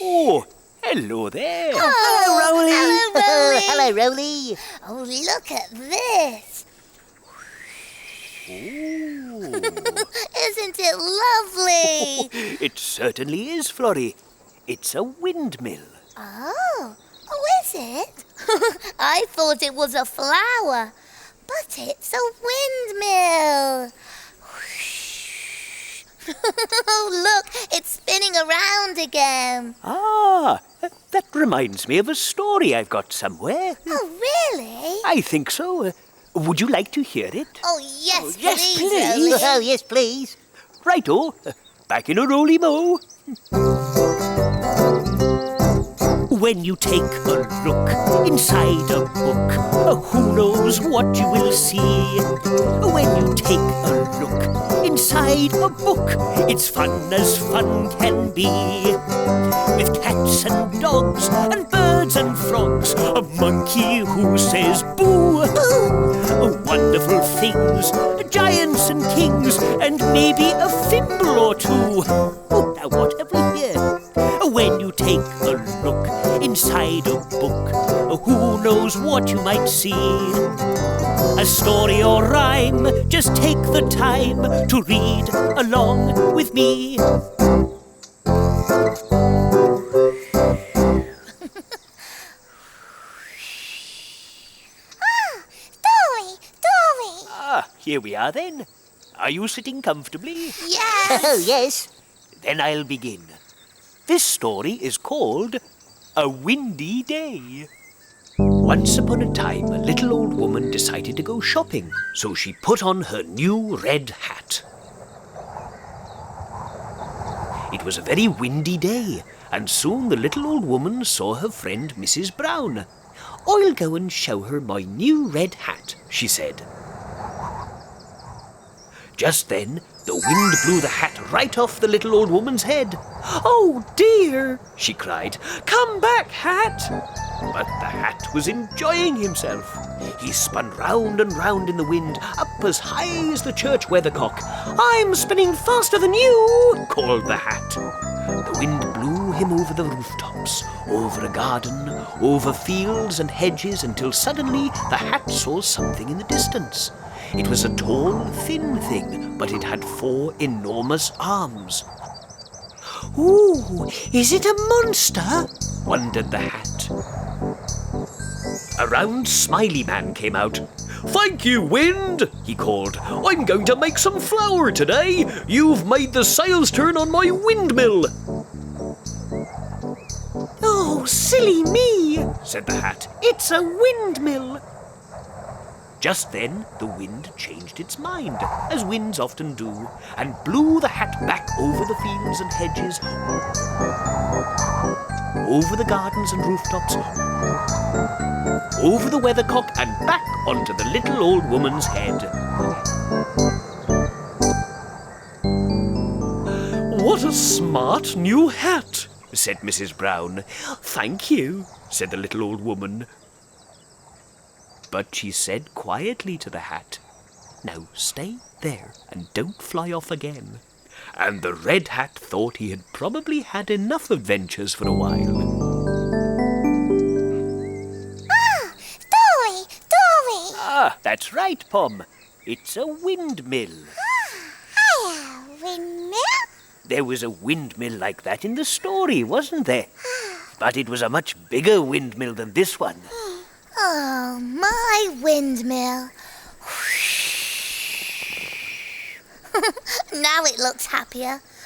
Oh, hello there. Hello, Roly. Hello, Roly. Hello, Roly. Oh, look at this. Oh. Isn't it lovely? It certainly is, Florrie. It's a windmill. Oh, is it? I thought it was a flower, but it's a windmill. Oh, look, it's spinning around again. Ah, that reminds me of a story I've got somewhere. Oh, really? I think so. Would you like to hear it? Oh, yes, Yes, please. please. Roly. Oh, yes, please. Righto. Back in a Roly Mo. When you take a look inside a book, who knows what you will see? When you take a look inside a book, it's fun as fun can be. With cats and dogs and birds and frogs, a monkey who says boo, boo. Wonderful things, giants and kings, and maybe a Fimble or two. Oh, now what have we here? When you take a look inside a book, who knows what you might see? A story or rhyme, just take the time to read along with me. Dory. Ah, here we are then. Are you sitting comfortably? Yes. Oh, yes. Then I'll begin. This story is called A Windy Day. Once upon a time, a little old woman decided to go shopping, so she put on her new red hat. It was a very windy day, and soon the little old woman saw her friend Mrs. Brown. "I'll go and show her my new red hat," she said. Just then, the wind blew the hat right off the little old woman's head. "Oh dear," she cried, "come back, hat!" But the hat was enjoying himself. He spun round and round in the wind, up as high as the church weathercock. "I'm spinning faster than you," called the hat. The wind blew him over the rooftops, over a garden, over fields and hedges, until suddenly the hat saw something in the distance. It was a tall, thin thing, but it had 4 enormous arms. "Ooh, is it a monster?" wondered the hat. A round smiley man came out. "Thank you, wind," he called. "I'm going to make some flour today. You've made the sails turn on my windmill." "Oh, silly me," said the hat. "It's a windmill." Just then, the wind changed its mind, as winds often do, and blew the hat back over the fields and hedges, over the gardens and rooftops, over the weathercock, and back onto the little old woman's head. "What a smart new hat," said Mrs. Brown. "Thank you," said the little old woman. But she said quietly to the hat, "Now stay there and don't fly off again." And the red hat thought he had probably had enough adventures for a while. Dory. Ah, that's right, Pom. It's a windmill. Hiya, windmill. There was a windmill like that in the story, wasn't there? But it was a much bigger windmill than this one. Oh, my windmill. Now it looks happier.